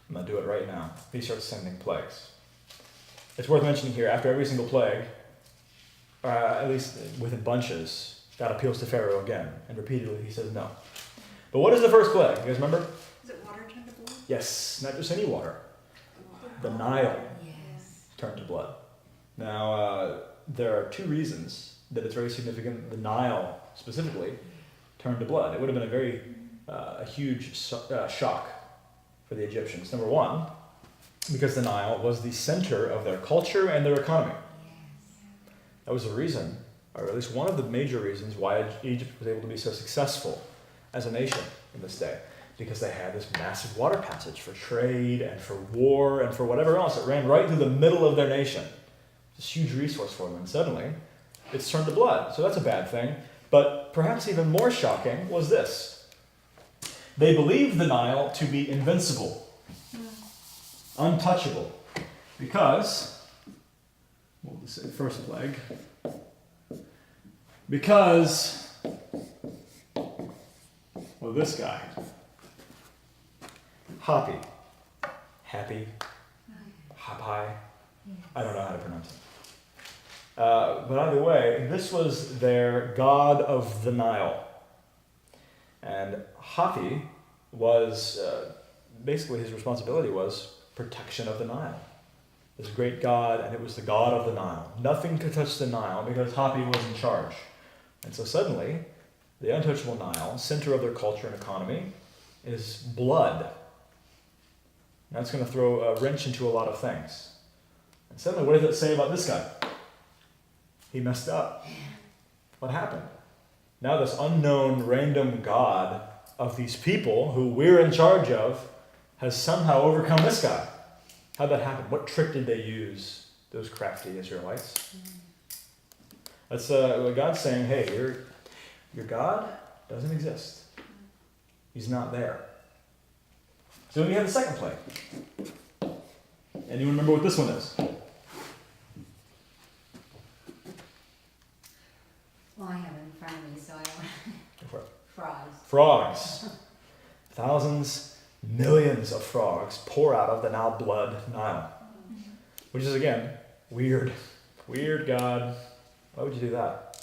I'm going to do it right now. He starts sending plagues. It's worth mentioning here, after every single plague, at least within bunches, God appeals to Pharaoh again, and repeatedly he says no. But what is the first plague? You guys remember? Is it water turned to blood? Yes, not just any water. The Nile Yes. turned to blood. Now, there are two reasons that it's very significant the Nile, specifically, turned to blood. It would have been a very huge shock for the Egyptians. Number one, because the Nile was the center of their culture and their economy. That was the reason, or at least one of the major reasons, why Egypt was able to be so successful as a nation in this day. Because they had this massive water passage for trade and for war and for whatever else. It ran right through the middle of their nation. This huge resource for them. And suddenly, it's turned to blood. So that's a bad thing. But perhaps even more shocking was this. They believed the Nile to be invincible, untouchable, because, what was the first plague? Because, well, this guy, Happy, Hapai, I don't know how to pronounce it. But either way, this was their god of the Nile. And Hapi was, basically his responsibility was protection of the Nile. This great god, and it was the god of the Nile. Nothing could touch the Nile because Hapi was in charge. And so suddenly, the untouchable Nile, center of their culture and economy, is blood. That's going to throw a wrench into a lot of things. And suddenly, what does it say about this guy? He messed up. What happened? Now this unknown random god of these people who we're in charge of has somehow overcome this guy. How'd that happen? What trick did they use, those crafty Israelites? That's what God's saying, hey, your God doesn't exist. He's not there. So then we have the second plague. Anyone remember what this one is? Well, I have it in front of me, so I don't. Go for it. Frogs. Frogs. Thousands, millions of frogs pour out of the now blood Nile. Which is, again, weird. Weird, God. Why would you do that?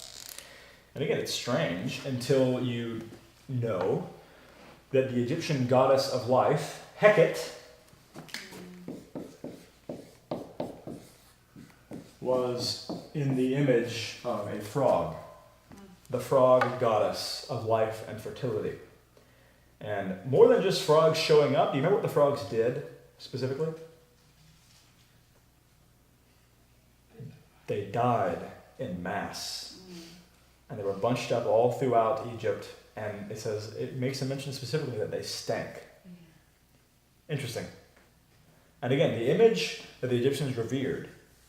And again, it's strange until you know that the Egyptian goddess of life, Heket, was in the image of a frog. The frog goddess of life and fertility. And more than just frogs showing up, do you remember what the frogs did specifically? They died in mass. And they were bunched up all throughout Egypt. And it says, it makes a mention specifically that they stank. Interesting. And again, the image that the Egyptians revered,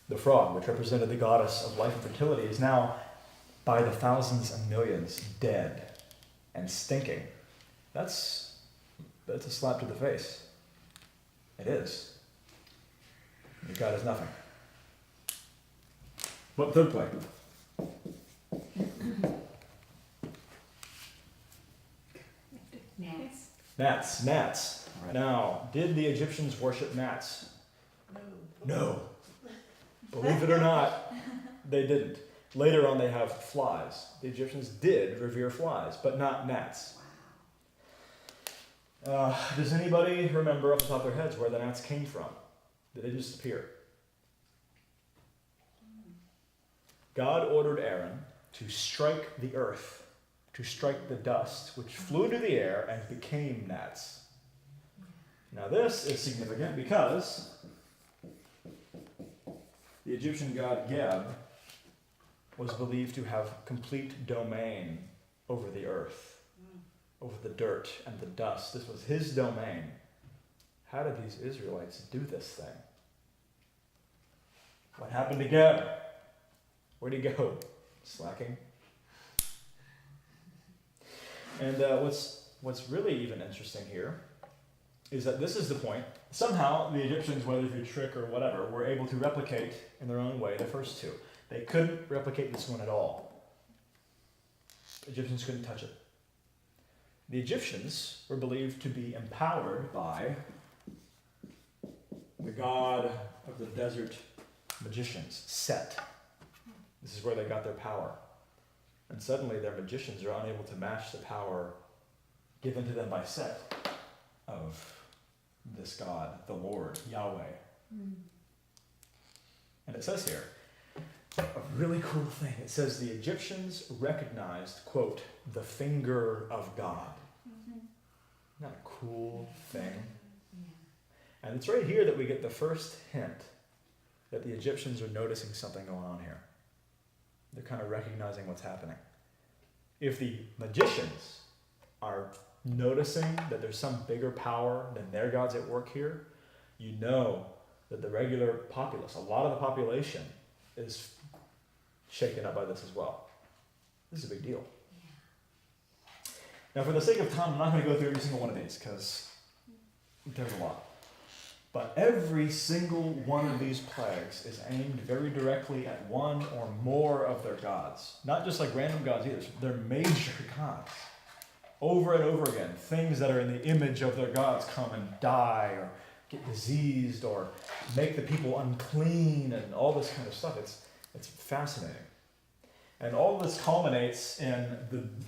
the frog, which represented the goddess of life and fertility, is now by the thousands and millions dead and stinking. That's a slap to the face. It is. Your God is nothing. What third plague? Gnats. Gnats. Right. Now, did the Egyptians worship gnats? No. No. Believe it or not, they didn't. Later on, they have flies. The Egyptians did revere flies, but not gnats. Does anybody remember off the top of their heads where the gnats came from? Did they just appear? God ordered Aaron to strike the earth, to strike the dust, which flew into the air and became gnats. Now this is significant because the Egyptian god Geb was believed to have complete domain over the earth, over the dirt and the dust. This was his domain. How did these Israelites do this thing? What happened to Geb? Where'd he go? Slacking. And what's really even interesting here is that this is the point. Somehow the Egyptians, whether through trick or whatever, were able to replicate in their own way the first two. They couldn't replicate this one at all. Egyptians couldn't touch it. The Egyptians were believed to be empowered by the god of the desert magicians, Set. This is where they got their power. And suddenly their magicians are unable to match the power given to them by Set of this God, the Lord, Yahweh. And it says here, a really cool thing. It says the Egyptians recognized, quote, the finger of God. Isn't that a cool thing? And it's right here that we get the first hint that the Egyptians are noticing something going on here. They're kind of recognizing what's happening. If the magicians are noticing that there's some bigger power than their gods at work here, you know that the regular populace, a lot of the population, is shaken up by this as well. This is a big deal. Now, for the sake of time, I'm not going to go through every single one of these because there's a lot. But every single one of these plagues is aimed very directly at one or more of their gods. Not just like random gods either. They're major gods. Over and over again, things that are in the image of their gods come and die or get diseased or make the people unclean and all this kind of stuff. It's fascinating. And all this culminates in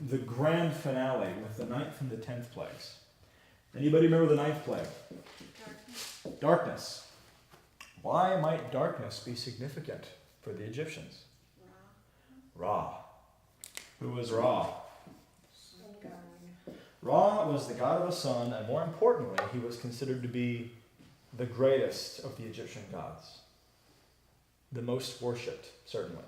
the grand finale with the 9th and the 10th plagues. Anybody remember the 9th plague? Darkness. Why might darkness be significant for the Egyptians? Ra. Who was Ra? Ra was the god of the sun, and more importantly, he was considered to be the greatest of the Egyptian gods. The most worshipped, certainly.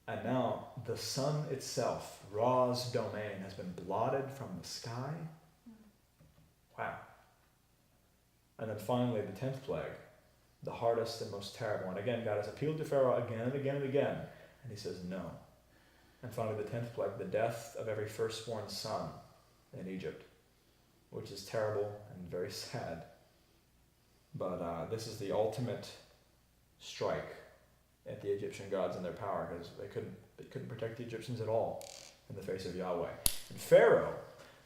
And now, the sun itself, Ra's domain, has been blotted from the sky. Wow. And then finally, the 10th plague, the hardest and most terrible. And again, God has appealed to Pharaoh again and again and again, and he says no. And finally, the 10th plague, the death of every firstborn son in Egypt, which is terrible and very sad. But this is the ultimate strike at the Egyptian gods and their power, because they couldn't protect the Egyptians at all in the face of Yahweh. And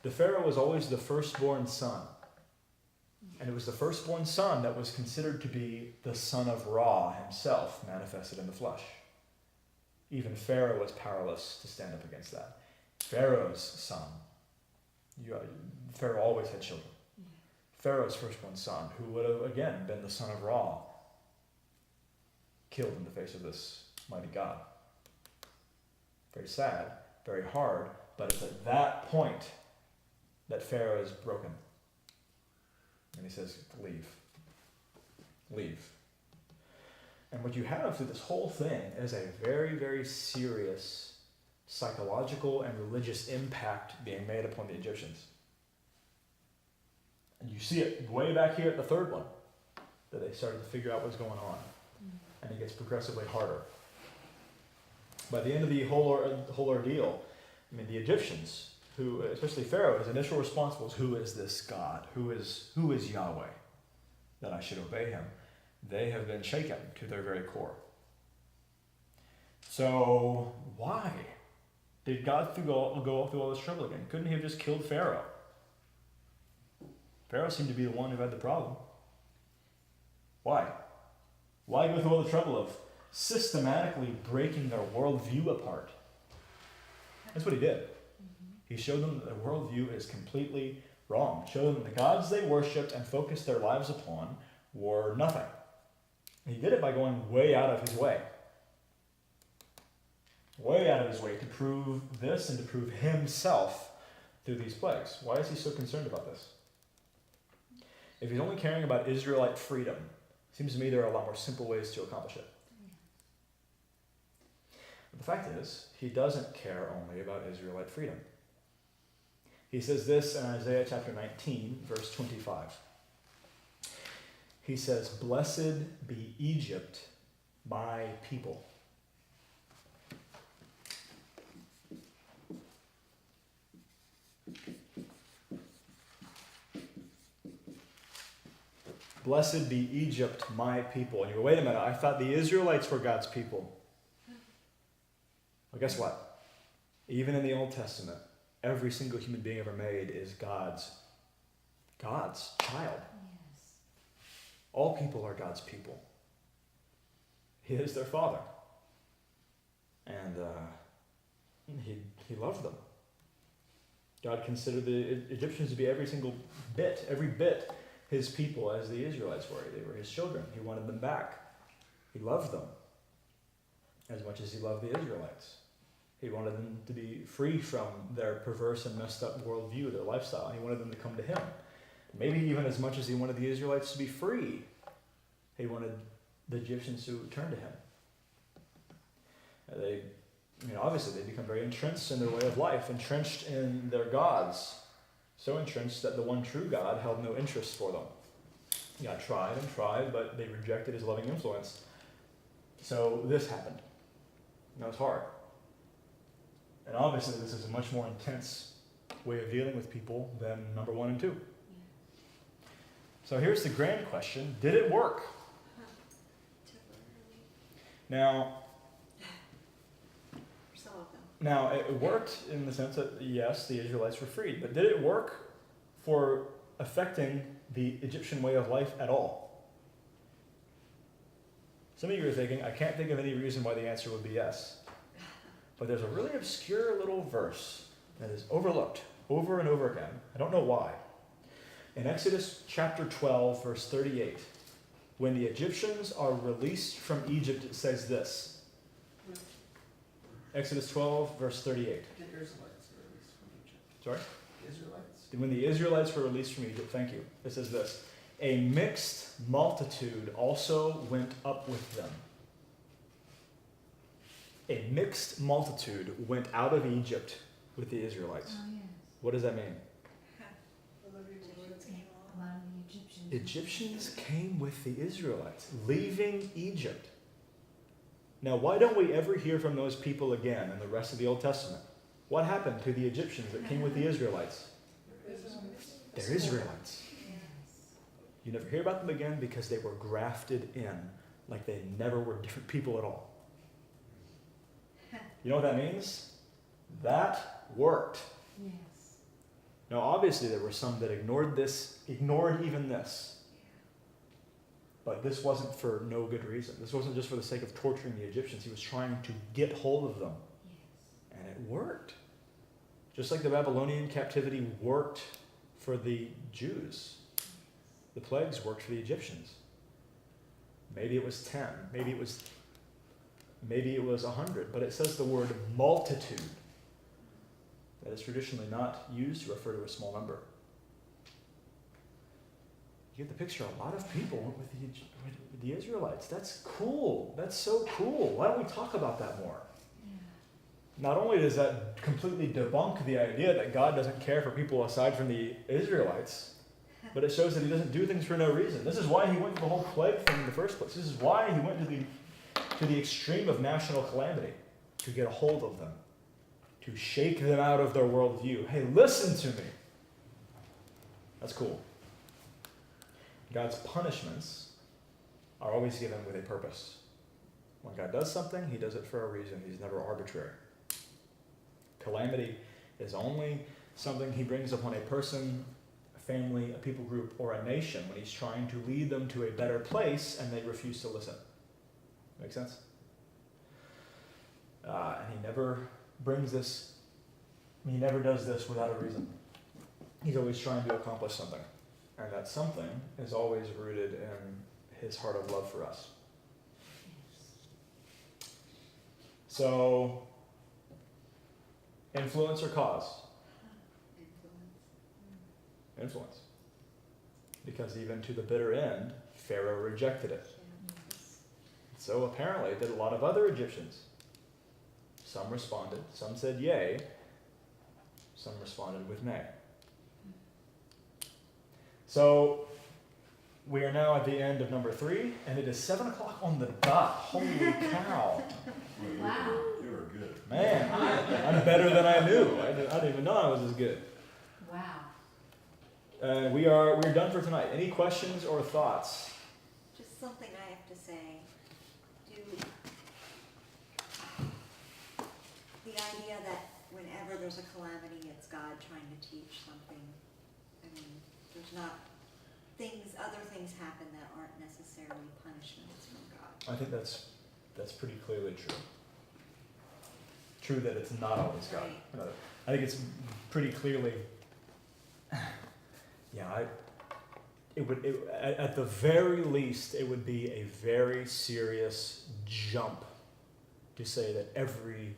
the Pharaoh was always the firstborn son. And it was the firstborn son that was considered to be the son of Ra himself, manifested in the flesh. Even Pharaoh was powerless to stand up against that. Pharaoh's son. Pharaoh always had children. Pharaoh's firstborn son, who would have, again, been the son of Ra, killed in the face of this mighty God. Very sad, very hard, but it's at that point that Pharaoh is broken. And he says, leave. Leave. And what you have through this whole thing is a very, very serious psychological and religious impact being made upon the Egyptians. And you see it way back here at the third one, that they started to figure out what's going on. And it gets progressively harder. By the end of the whole ordeal, I mean, the Egyptians, who, especially Pharaoh, his initial response was, who is this God? Who is Yahweh, that I should obey him? They have been shaken to their very core. So why did God go through all this trouble again? Couldn't he have just killed Pharaoh? Pharaoh seemed to be the one who had the problem. Why? Why go through all the trouble of systematically breaking their worldview apart? That's what he did. He showed them that their worldview is completely wrong. Showed them that the gods they worshipped and focused their lives upon were nothing. And he did it by going way out of his way. Way out of his way to prove this and to prove himself through these plagues. Why is he so concerned about this? If he's only caring about Israelite freedom, it seems to me there are a lot more simple ways to accomplish it. But the fact is, he doesn't care only about Israelite freedom. He says this in Isaiah chapter 19, verse 25. He says, "Blessed be Egypt, my people." Blessed be Egypt, my people. And you go, wait a minute, I thought the Israelites were God's people. Well, guess what? Even in the Old Testament, every single human being ever made is God's child. Yes. All people are God's people. He is their father. And he loved them. God considered the Egyptians to be every bit his people as the Israelites were. They were his children. He wanted them back. He loved them as much as he loved the Israelites. He wanted them to be free from their perverse and messed up worldview, their lifestyle. And he wanted them to come to him. Maybe even as much as he wanted the Israelites to be free, he wanted the Egyptians to turn to him. Obviously they become very entrenched in their way of life, entrenched in their gods. So entrenched that the one true God held no interest for them. God tried and tried, but they rejected his loving influence. So this happened. And that was hard. And obviously this is a much more intense way of dealing with people than number 1 and 2. Yeah. So here's the grand question. Did it work? Now, For some of them. Now, it worked in the sense that, yes, the Israelites were freed, but did it work for affecting the Egyptian way of life at all? Some of you are thinking, I can't think of any reason why the answer would be yes. But there's a really obscure little verse that is overlooked over and over again. I don't know why. In Exodus chapter 12, verse 38, when the Egyptians are released from Egypt, it says this. Exodus 12, verse 38. The Israelites were released from Egypt. Sorry? The Israelites. When the Israelites were released from Egypt, thank you. It says this. A mixed multitude also went up with them. A mixed multitude went out of Egypt with the Israelites. Oh, yes. What does that mean? Other people do it. Came A along. lot of the Egyptians. Egyptians came with the Israelites, leaving Egypt. Now, why don't we ever hear from those people again in the rest of the Old Testament? What happened to the Egyptians that came with the Israelites? They're Israelites. Yes. You never hear about them again because they were grafted in like they never were different people at all. You know what that means? That worked. Yes. Now, obviously, there were some that ignored even this. Yeah. But this wasn't for no good reason. This wasn't just for the sake of torturing the Egyptians. He was trying to get hold of them. Yes. And it worked. Just like the Babylonian captivity worked for the Jews. The plagues worked for the Egyptians. Maybe it was 10. Maybe it was 100. But it says the word multitude. That is traditionally not used to refer to a small number. You get the picture. A lot of people went with the Israelites. That's cool. That's so cool. Why don't we talk about that more? Yeah. Not only does that completely debunk the idea that God doesn't care for people aside from the Israelites, but it shows that he doesn't do things for no reason. This is why he went to the whole plague thing in the first place. This is why he went to the extreme of national calamity, to get a hold of them, to shake them out of their worldview. Hey, listen to me. That's cool. God's punishments are always given with a purpose. When God does something, he does it for a reason. He's never arbitrary. Calamity is only something he brings upon a person, a family, a people group, or a nation when he's trying to lead them to a better place and they refuse to listen. Make sense? And he never does this without a reason. He's always trying to accomplish something. And that something is always rooted in his heart of love for us. Yes. So, influence or cause? Influence. Because even to the bitter end, Pharaoh rejected it. Yes. So apparently did a lot of other Egyptians. Some responded, some said yay, some responded with nay. So we are now at the end of number 3, and it is 7 o'clock on the dot. Holy cow. Wow. You were good. Man, I'm better than I knew. I didn't even know I was as good. Wow. We're done for tonight. Any questions or thoughts? Just something I have to say. The idea that whenever there's a calamity, it's God trying to teach something. I mean, there's not other things happen that aren't necessarily punishments from God. I think that's pretty clearly true. True that it's not always God. Right. I think it's pretty clearly. Yeah, at the very least, it would be a very serious jump to say that every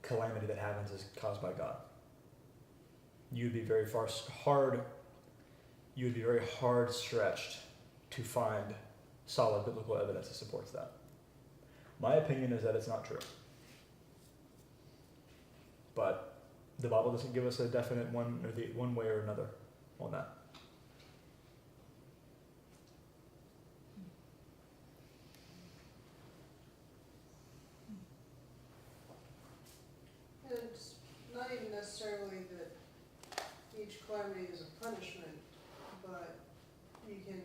calamity that happens is caused by God. You'd be very hard stretched to find solid biblical evidence that supports that. My opinion is that it's not true. But the Bible doesn't give us a definite one way or another on that. And it's not even necessarily that each calamity is a punishment, but you can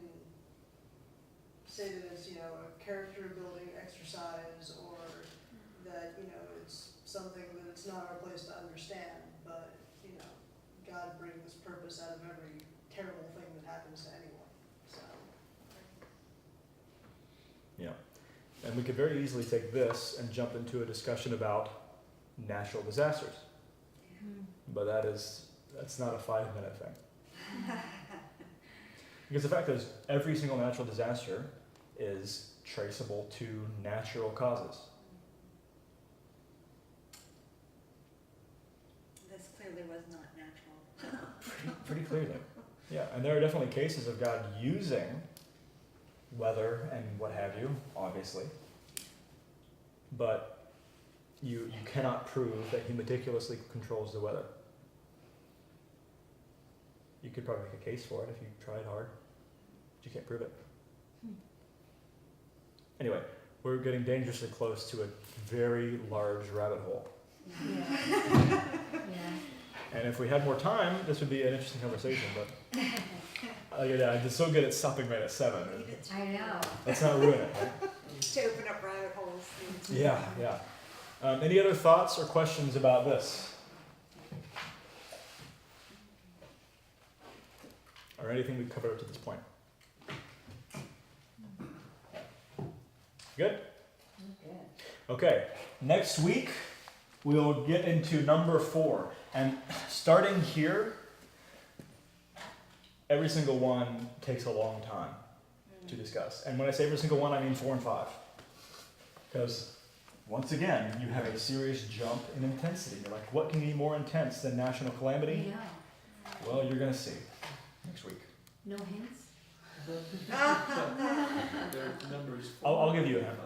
say that it's, a character building exercise, or that, it's something that it's not our place to understand, but, God brings purpose out of every terrible thing that happens to anyone, so. Yeah. And we could very easily take this and jump into a discussion about natural disasters. But that's not a 5-minute thing. Because the fact is, every single natural disaster is traceable to natural causes. This clearly was not natural. Pretty clearly. Yeah, and there are definitely cases of God using weather and what have you, obviously. But you cannot prove that he meticulously controls the weather. You could probably make a case for it if you tried hard, but you can't prove it. Anyway, we're getting dangerously close to a very large rabbit hole. Yeah. And if we had more time, this would be an interesting conversation, but I did so good at stopping right at 7. I know. Let's not ruin it. Right? To open up rabbit holes. Yeah. Any other thoughts or questions about this? Or anything we've covered up to this point? Good? Good. Okay, next week we'll get into number 4. And starting here, every single one takes a long time to discuss. And when I say every single one, I mean 4 and 5. Because, once again, you have a serious jump in intensity. You're like, what can be more intense than national calamity? Yeah. Well, you're going to see next week. No hints? Their numbers. I'll give you a hint.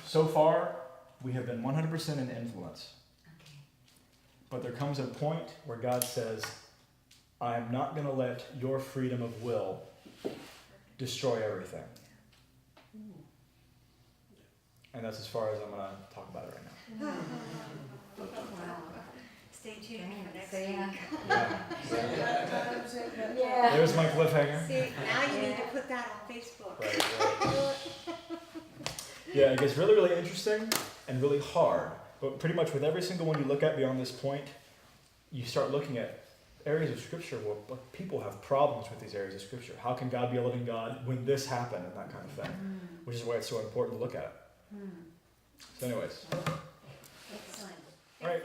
So far, we have been 100% in influence. Okay. But there comes a point where God says, I am not going to let your freedom of will destroy everything. Ooh. And that's as far as I'm going to talk about it right now. Wow. Stay tuned for next So, yeah. week. Yeah. There's my cliffhanger. See, now you need to put that on Facebook. Right. Yeah, it gets really, really interesting and really hard. But pretty much with every single one you look at beyond this point, you start looking at areas of Scripture where people have problems with these areas of Scripture. How can God be a living God when this happened and that kind of thing? Which is why it's so important to look at it. So anyways. Excellent. All right.